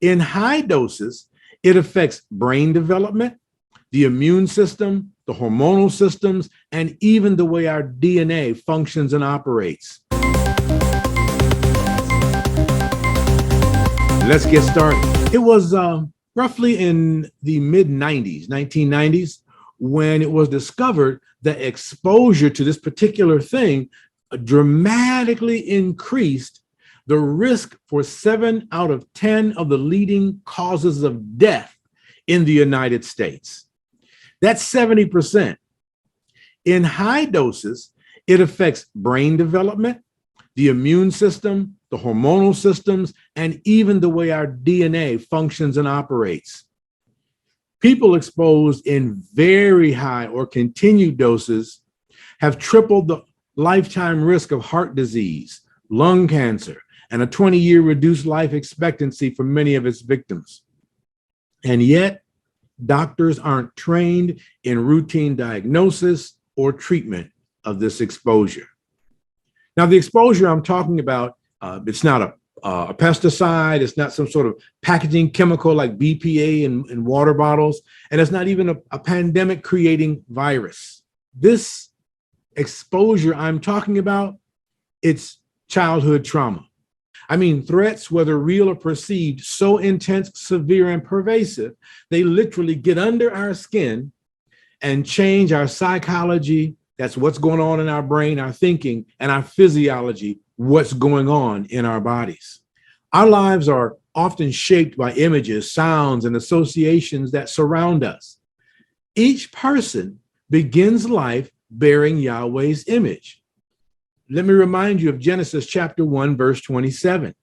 In high doses, it affects brain development, the immune system, the hormonal systems, and even the way our DNA functions and operates. Let's get started. It was roughly in the mid-90s, 1990s, when it was discovered that exposure to this particular thing dramatically increased the risk for 7 out of 10 of the leading causes of death in the United States. That's 70%. In high doses, it affects brain development, the immune system, the hormonal systems, and even the way our DNA functions and operates. People exposed in very high or continued doses have tripled the lifetime risk of heart disease, lung cancer, and a 20-year reduced life expectancy for many of its victims. And yet, doctors aren't trained in routine diagnosis or treatment of this exposure. Now, the exposure I'm talking about, it's not a pesticide, it's not some sort of packaging chemical like BPA in water bottles, and it's not even a pandemic-creating virus. This exposure I'm talking about, it's childhood trauma. I mean, threats, whether real or perceived, so intense, severe, and pervasive, they literally get under our skin and change our psychology. That's what's going on in our brain, our thinking, and our physiology, what's going on in our bodies. Our lives are often shaped by images, sounds, and associations that surround us. Each person begins life bearing Yahweh's image. Let me remind you of Genesis chapter 1, verse 27.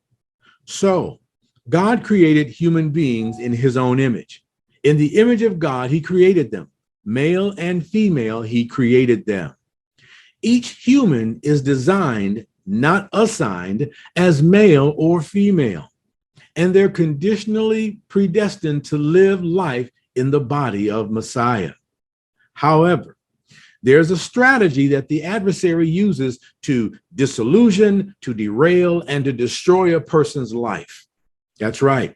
So, God created human beings in his own image. In the image of God, he created them. Male and female, he created them. Each human is designed, not assigned, as male or female, and they're conditionally predestined to live life in the body of Messiah. However, there's a strategy that the adversary uses to disillusion, to derail, and to destroy a person's life. That's right.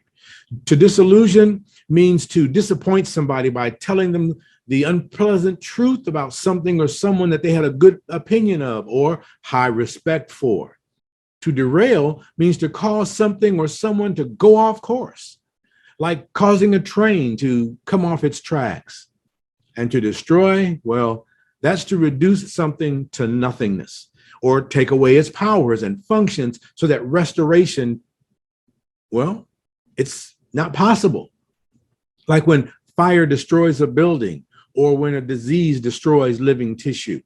To disillusion means to disappoint somebody by telling them the unpleasant truth about something or someone that they had a good opinion of or high respect for. To derail means to cause something or someone to go off course, like causing a train to come off its tracks. And to destroy, well, that's to reduce something to nothingness or take away its powers and functions so that restoration, well, it's not possible. Like when fire destroys a building or when a disease destroys living tissue.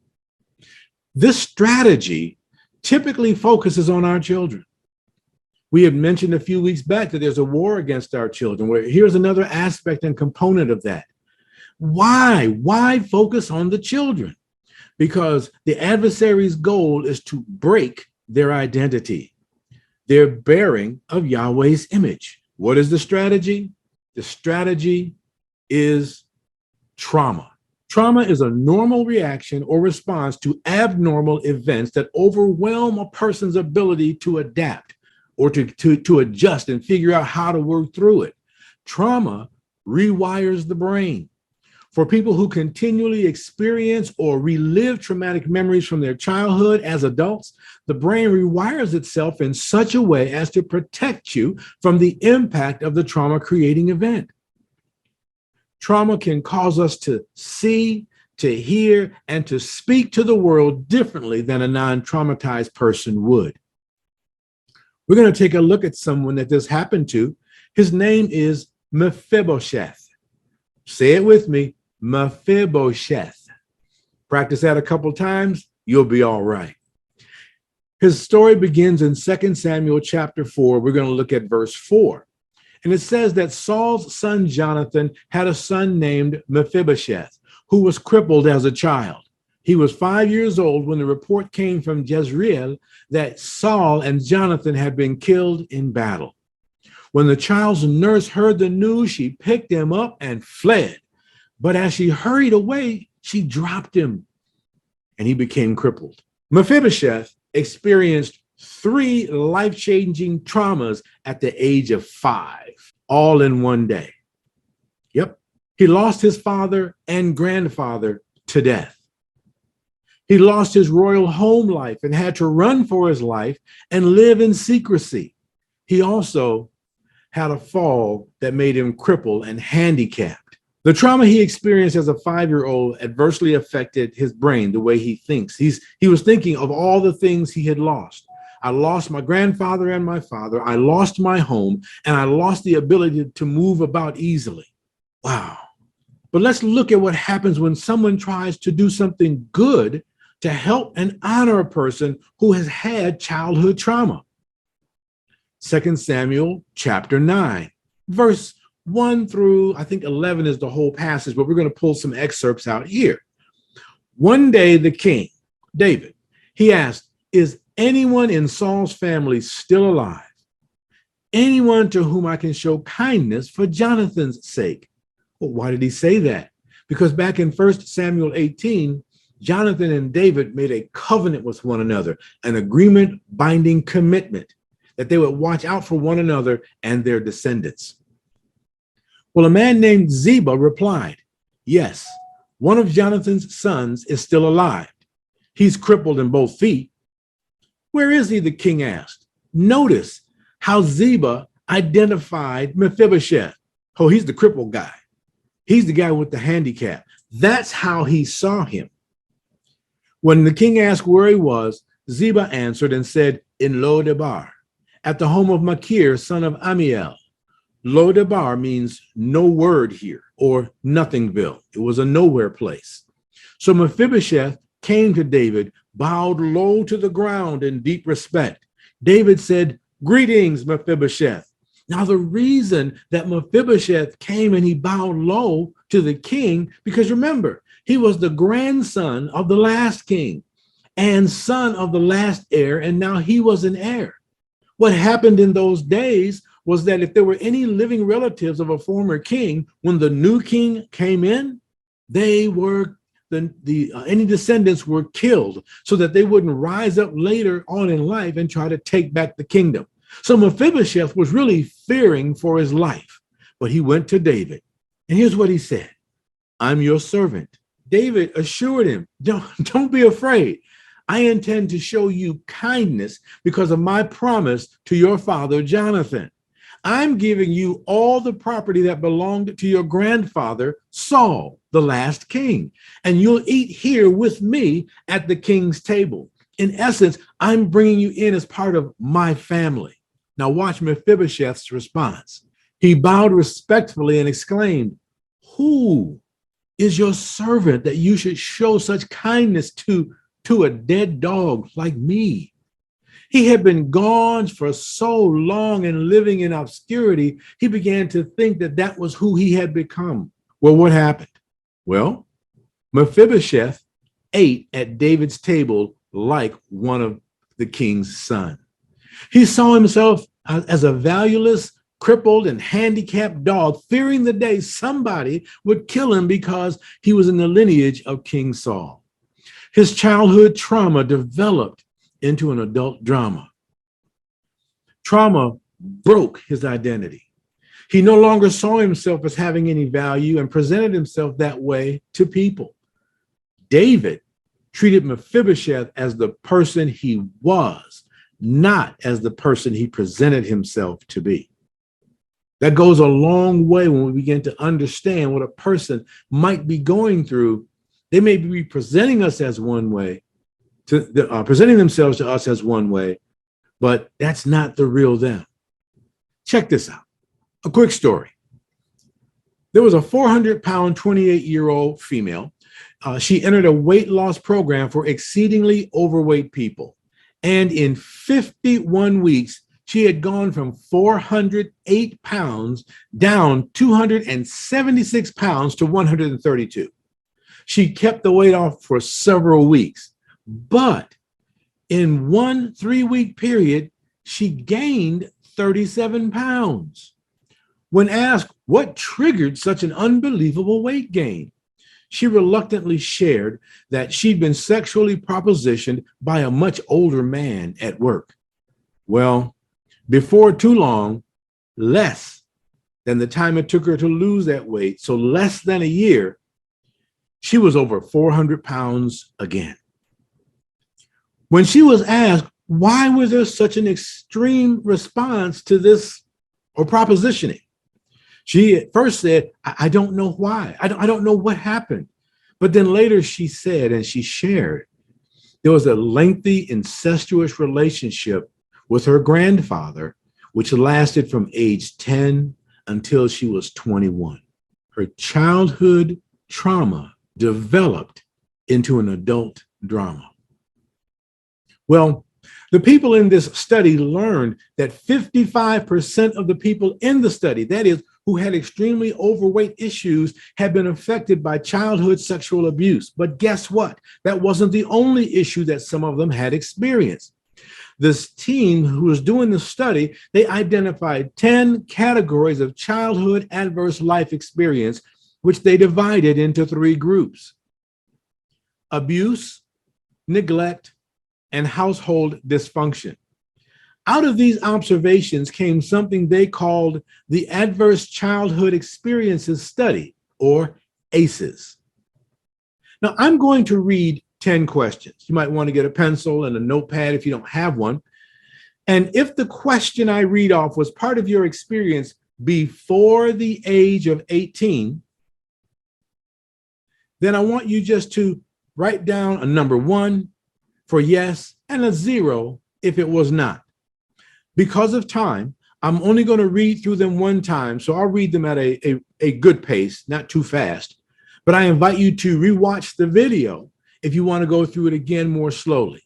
This strategy typically focuses on our children. We had mentioned a few weeks back that there's a war against our children. Where here's another aspect and component of that. Why focus on the children? Because the adversary's goal is to break their identity, their bearing of Yahweh's image. What is the strategy? The strategy is trauma. Trauma is a normal reaction or response to abnormal events that overwhelm a person's ability to adapt or to adjust and figure out how to work through it. Trauma rewires the brain. For people who continually experience or relive traumatic memories from their childhood as adults, the brain rewires itself in such a way as to protect you from the impact of the trauma-creating event. Trauma can cause us to see, to hear, and to speak to the world differently than a non-traumatized person would. We're going to take a look at someone that this happened to. His name is Mephibosheth. Say it with me. Mephibosheth. Practice that a couple times, you'll be all right. His story begins in 2 Samuel chapter 4. We're going to look at verse 4. And it says that Saul's son Jonathan had a son named Mephibosheth, who was crippled as a child. He was 5 years old when the report came from Jezreel that Saul and Jonathan had been killed in battle. When the child's nurse heard the news, she picked him up and fled. But as she hurried away, she dropped him and he became crippled. Mephibosheth experienced 3 life-changing traumas at the age of 5. all in one day. Yep. He lost his father and grandfather to death. He lost his royal home life and had to run for his life and live in secrecy. He also had a fall that made him crippled and handicapped. The trauma he experienced as a 5-year-old adversely affected his brain, the way he thinks. He was thinking of all the things he had lost. I lost my grandfather and my father. I lost my home, and I lost the ability to move about easily. Wow. But let's look at what happens when someone tries to do something good to help and honor a person who has had childhood trauma. 2 Samuel chapter 9, verse 1 through, I think 11 is the whole passage, but we're going to pull some excerpts out here. One day, the king, David, he asked, is anyone in Saul's family still alive? Anyone to whom I can show kindness for Jonathan's sake? Well, why did he say that? Because back in 1 Samuel 18, Jonathan and David made a covenant with one another, an agreement binding commitment that they would watch out for one another and their descendants. Well, a man named Ziba replied, yes, one of Jonathan's sons is still alive. He's crippled in both feet. Where is he? The king asked. Notice how Ziba identified Mephibosheth. Oh, he's the crippled guy. He's the guy with the handicap. That's how he saw him. When the king asked where he was, Ziba answered and said, in Lo-debar, at the home of Machir, son of Amiel. Lo-debar means no word here, or nothingville. It was a nowhere place. So Mephibosheth came to David, bowed low to the ground in deep respect. David said, greetings, Mephibosheth. Now, the reason that Mephibosheth came and he bowed low to the king, because remember, he was the grandson of the last king and son of the last heir, and now he was an heir. What happened in those days was that if there were any living relatives of a former king, when the new king came in, they were any descendants were killed so that they wouldn't rise up later on in life and try to take back the kingdom. So Mephibosheth was really fearing for his life, but he went to David. And here's what he said. I'm your servant. David assured him, don't be afraid. I intend to show you kindness because of my promise to your father, Jonathan. I'm giving you all the property that belonged to your grandfather, Saul, the last king, and you'll eat here with me at the king's table. In essence, I'm bringing you in as part of my family. Now watch Mephibosheth's response. He bowed respectfully and exclaimed, who is your servant that you should show such kindness to a dead dog like me? He had been gone for so long and living in obscurity, he began to think that that was who he had become. Well, what happened? Well, Mephibosheth ate at David's table like one of the king's sons. He saw himself as a valueless, crippled, and handicapped dog, fearing the day somebody would kill him because he was in the lineage of King Saul. His childhood trauma developed into an adult drama. Trauma broke his identity. He no longer saw himself as having any value and presented himself that way to people. David treated Mephibosheth as the person he was, not as the person he presented himself to be. That goes a long way when we begin to understand what a person might be going through. They may be presenting us as one way, presenting themselves to us as one way, but that's not the real them. Check this out. A quick story. There was a 400-pound, 28-year-old female. She entered a weight loss program for exceedingly overweight people. And in 51 weeks, she had gone from 408 pounds down 276 pounds to 132. She kept the weight off for several weeks, but in one 3-week period, she gained 37 pounds. When asked what triggered such an unbelievable weight gain, she reluctantly shared that she'd been sexually propositioned by a much older man at work. Well, before too long, less than the time it took her to lose that weight. So less than a year, she was over 400 pounds again. When she was asked, why was there such an extreme response to this or propositioning? She at first said, I don't know why. I don't know what happened. But then later she said, and she shared, there was a lengthy incestuous relationship with her grandfather, which lasted from age 10 until she was 21. Her childhood trauma developed into an adult drama. Well, the people in this study learned that 55% of the people in the study, that is, who had extremely overweight issues, had been affected by childhood sexual abuse. But guess what? That wasn't the only issue that some of them had experienced. This team who was doing the study, they identified 10 categories of childhood adverse life experience, which they divided into 3 groups: abuse, neglect, and household dysfunction. Out of these observations came something they called the Adverse Childhood Experiences Study, or ACEs. Now, I'm going to read 10 questions. You might want to get a pencil and a notepad if you don't have one. And if the question I read off was part of your experience before the age of 18, then I want you just to write down a number 1 for yes and a 0 if it was not. Because of time, I'm only going to read through them one time, so I'll read them at a good pace, not too fast. But I invite you to rewatch the video if you want to go through it again more slowly.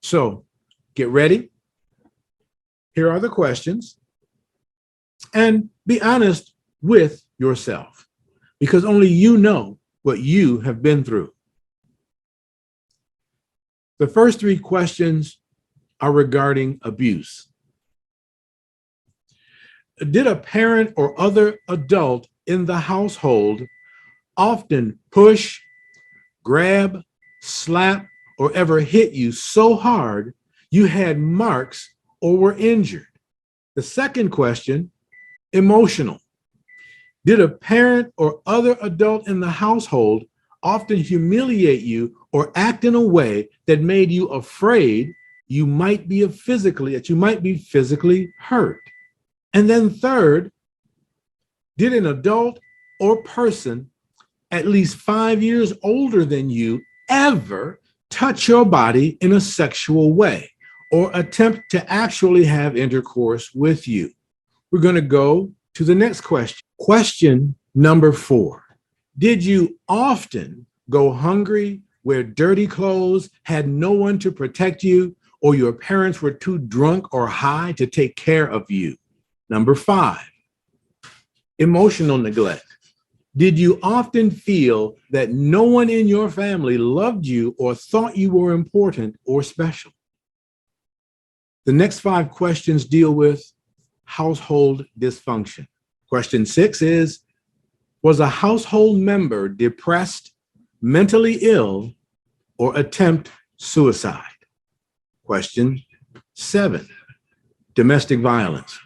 So get ready. Here are the questions. And be honest with yourself, because only you know what you have been through. The first 3 questions are regarding abuse. Did a parent or other adult in the household often push, grab, slap, or ever hit you so hard you had marks or were injured? The second question, emotional. Did a parent or other adult in the household often humiliate you or act in a way that made you afraid you might be physically hurt? And then third, did an adult or person at least 5 years older than you ever touch your body in a sexual way or attempt to actually have intercourse with you? We're going to go to the next question. Question number 4. Did you often go hungry, wear dirty clothes, had no one to protect you, or your parents were too drunk or high to take care of you? Number 5, emotional neglect. Did you often feel that no one in your family loved you or thought you were important or special? The next 5 questions deal with household dysfunction. Question 6 is, was a household member depressed, mentally ill, or attempt suicide? Question 7, domestic violence.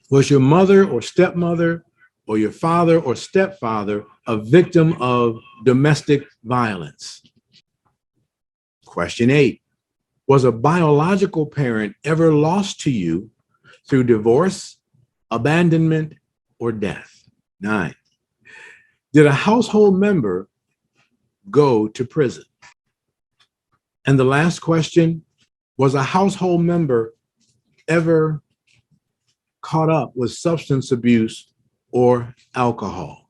Was your mother or stepmother or your father or stepfather a victim of domestic violence? Question 8, was a biological parent ever lost to you through divorce, abandonment, or death? 9, did a household member go to prison? And the last question, was a household member ever caught up with substance abuse or alcohol?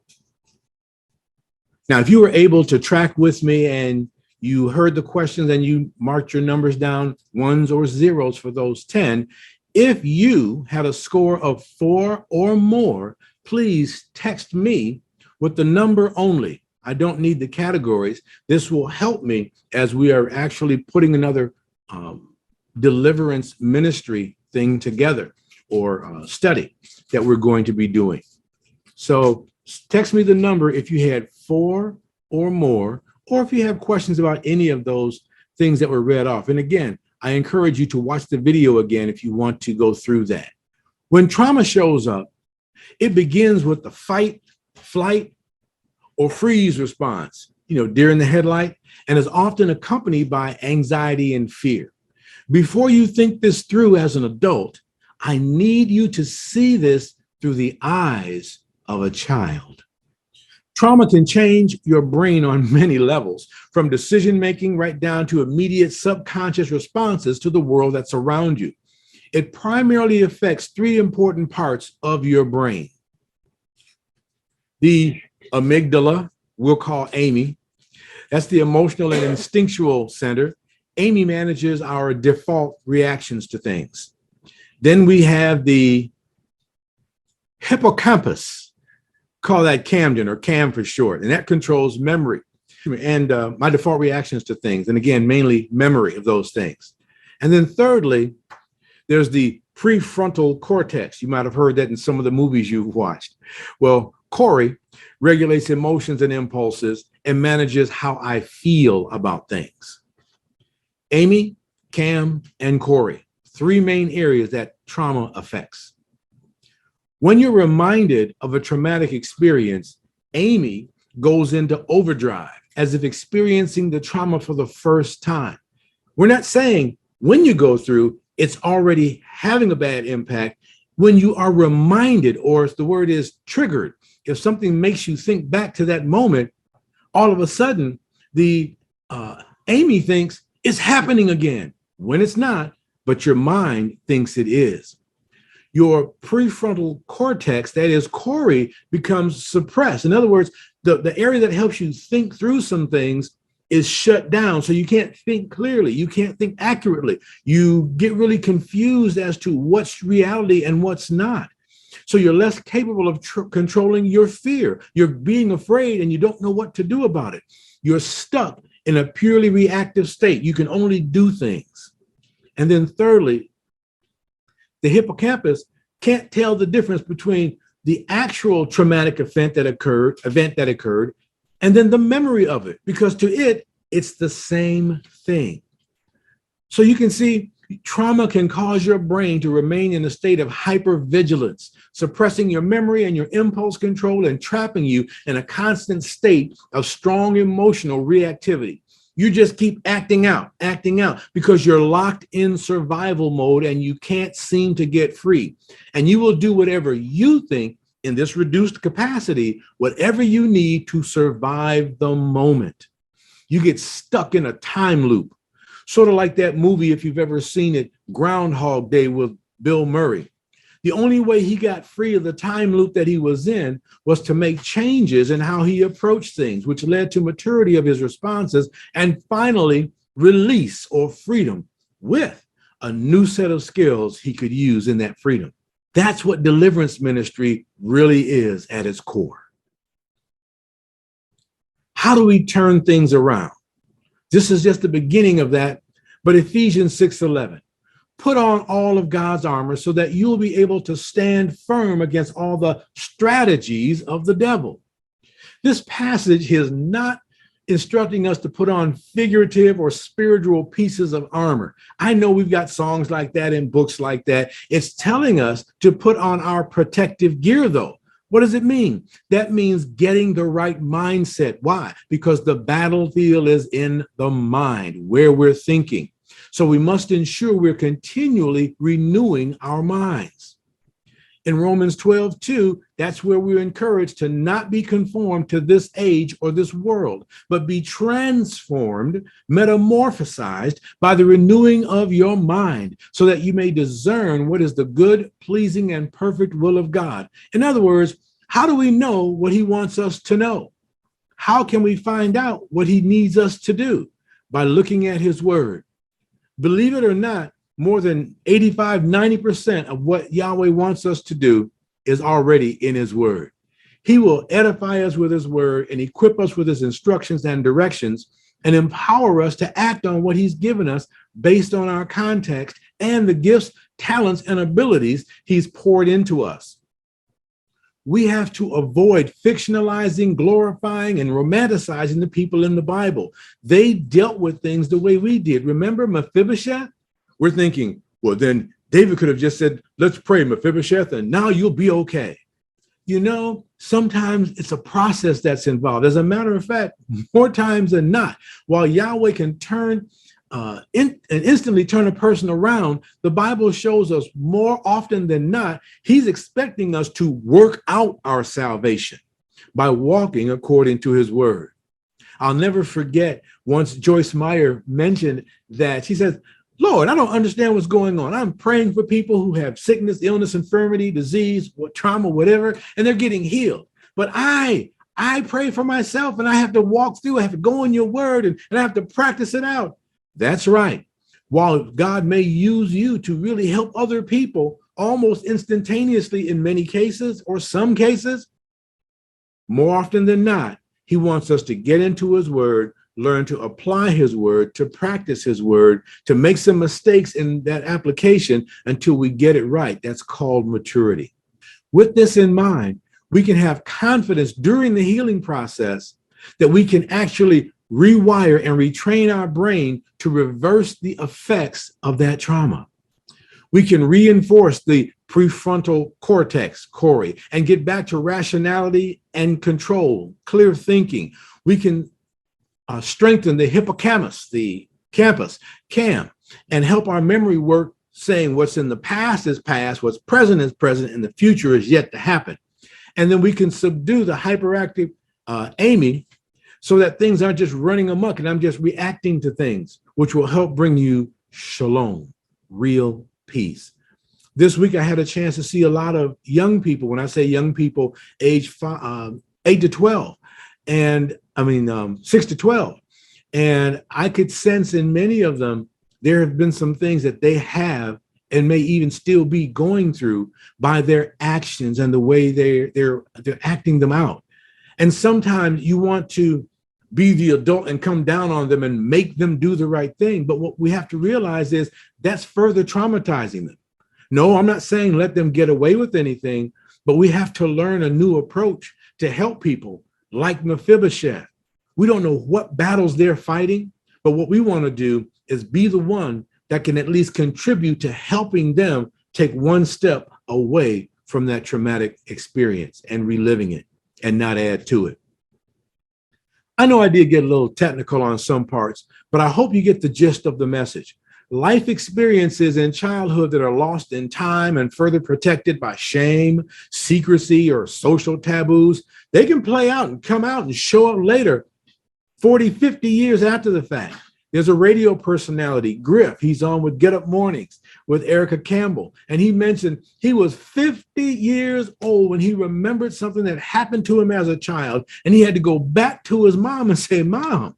Now, if you were able to track with me and you heard the questions and you marked your numbers down, 1s or 0s for those 10, if you had a score of 4 or more, please text me with the number only. I don't need the categories. This will help me as we are actually putting another deliverance ministry thing together, or study that we're going to be doing. So text me the number if you had 4 or more, or if you have questions about any of those things that were read off. And again, I encourage you to watch the video again if you want to go through that. When trauma shows up, It begins with the fight, flight, or freeze response, deer in the headlight, and is often accompanied by anxiety and fear. Before you think this through as an adult, I need you to see this through the eyes of a child. Trauma can change your brain on many levels, from decision-making right down to immediate subconscious responses to the world that's around you. It primarily affects three important parts of your brain. The amygdala, we'll call Amy. That's the emotional and instinctual center. Amy manages our default reactions to things. Then we have the hippocampus, call that Camden or CAM for short, and that controls memory and my default reactions to things. And again, mainly memory of those things. And then thirdly, there's the prefrontal cortex. You might have heard that in some of the movies you've watched. Well, Corey regulates emotions and impulses and manages how I feel about things. Amy, Cam, and Corey, three main areas that trauma affects. When you're reminded of a traumatic experience, Amy goes into overdrive as if experiencing the trauma for the first time. We're not saying when you go through, it's already having a bad impact. When you are reminded, or as the word is triggered, if something makes you think back to that moment, all of a sudden, the Amy thinks it's happening again, when it's not, but your mind thinks it is. Your prefrontal cortex, that is Corey, becomes suppressed. In other words, the area that helps you think through some things is shut down. So you can't think clearly. You can't think accurately. You get really confused as to what's reality and what's not. So you're less capable of controlling your fear. You're being afraid and you don't know what to do about it. You're stuck in a purely reactive state. You can only do things. And then thirdly, the hippocampus can't tell the difference between the actual traumatic event that occurred, and then the memory of it, because to it, it's the same thing. So you can see trauma can cause your brain to remain in a state of hypervigilance, suppressing your memory and your impulse control and trapping you in a constant state of strong emotional reactivity. You just keep acting out, because you're locked in survival mode and you can't seem to get free. And you will do whatever you think in this reduced capacity, whatever you need to survive the moment. You get stuck in a time loop, sort of like that movie, if you've ever seen it, Groundhog Day with Bill Murray. The only way he got free of the time loop that he was in was to make changes in how he approached things, which led to maturity of his responses and finally release or freedom with a new set of skills he could use in that freedom. That's what deliverance ministry really is at its core. How do we turn things around? This is just the beginning of that, but Ephesians 6:11. Put on all of God's armor so that you'll be able to stand firm against all the strategies of the devil. This passage is not instructing us to put on figurative or spiritual pieces of armor. I know we've got songs like that and books like that. It's telling us to put on our protective gear, though. What does it mean? That means getting the right mindset. Why? Because the battlefield is in the mind, where we're thinking. So we must ensure we're continually renewing our minds. In Romans 12:2, that's where we're encouraged to not be conformed to this age or this world, but be transformed, metamorphosized by the renewing of your mind, so that you may discern what is the good, pleasing, and perfect will of God. In other words, how do we know what he wants us to know? How can we find out what he needs us to do? By looking at his word. Believe it or not, more than 85-90% of what Yahweh wants us to do is already in his word. He will edify us with his word and equip us with his instructions and directions and empower us to act on what he's given us based on our context and the gifts, talents, and abilities he's poured into us. We have to avoid fictionalizing, glorifying, and romanticizing the people in the Bible. They dealt with things the way we did. Remember Mephibosheth? We're thinking, well, then David could have just said, let's pray, Mephibosheth, and now you'll be okay. Sometimes it's a process that's involved. As a matter of fact, more times than not, while Yahweh can turn and instantly turn a person around, the Bible shows us more often than not, he's expecting us to work out our salvation by walking according to his word. I'll never forget once Joyce Meyer mentioned that. She says, Lord, I don't understand what's going on. I'm praying for people who have sickness, illness, infirmity, disease, trauma, whatever, and they're getting healed. But I pray for myself, and I have to walk through. I have to go in your word, and I have to practice it out. That's right. While God may use you to really help other people almost instantaneously in many cases, or some cases, more often than not, he wants us to get into his word, learn to apply his word, to practice his word, to make some mistakes in that application until we get it right. That's called maturity. With this in mind, we can have confidence during the healing process that we can actually rewire and retrain our brain to reverse the effects of that trauma. We can reinforce the prefrontal cortex, Corey, and get back to rationality and control, clear thinking. We can strengthen the hippocampus, the campus, CAM, and help our memory work, saying what's in the past is past, what's present is present, and the future is yet to happen. And then we can subdue the hyperactive Amy so that things aren't just running amok and I'm just reacting to things, which will help bring you shalom, real peace. This week, I had a chance to see a lot of young people. When I say young people, age 8 to 12, and 6 to 12. And I could sense in many of them, there have been some things that they have and may even still be going through by their actions and the way they're acting them out. And sometimes you want to be the adult and come down on them and make them do the right thing. But what we have to realize is that's further traumatizing them. No, I'm not saying let them get away with anything, but we have to learn a new approach to help people like Mephibosheth. We don't know what battles they're fighting, but what we want to do is be the one that can at least contribute to helping them take one step away from that traumatic experience and reliving it and not add to it. I know I did get a little technical on some parts, but I hope you get the gist of the message. Life experiences in childhood that are lost in time and further protected by shame, secrecy, or social taboos, they can play out and come out and show up later, 40, 50 years after the fact. There's a radio personality, Griff. He's on with Get Up Mornings with Erica Campbell. And he mentioned he was 50 years old when he remembered something that happened to him as a child. And he had to go back to his mom and say, Mom,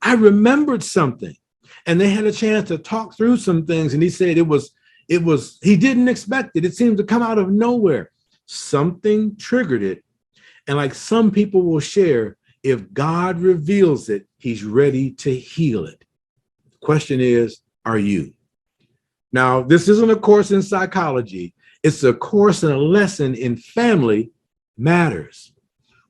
I remembered something. And they had a chance to talk through some things. And he said he didn't expect it. It seemed to come out of nowhere. Something triggered it. And like some people will share, if God reveals it, he's ready to heal it. The question is, are you? Now, this isn't a course in psychology. It's a course and a lesson in family matters.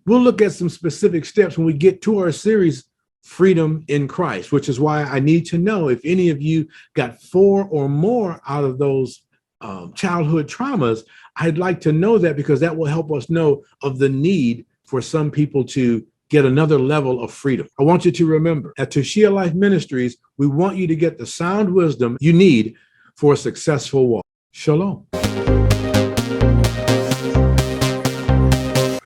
We'll look at some specific steps when we get to our series, Freedom in Christ, which is why I need to know if any of you got 4 or more out of those childhood traumas. I'd like to know that, because that will help us know of the need for some people to get another level of freedom. I want you to remember, at Tushia Life Ministries, we want you to get the sound wisdom you need for a successful walk. Shalom.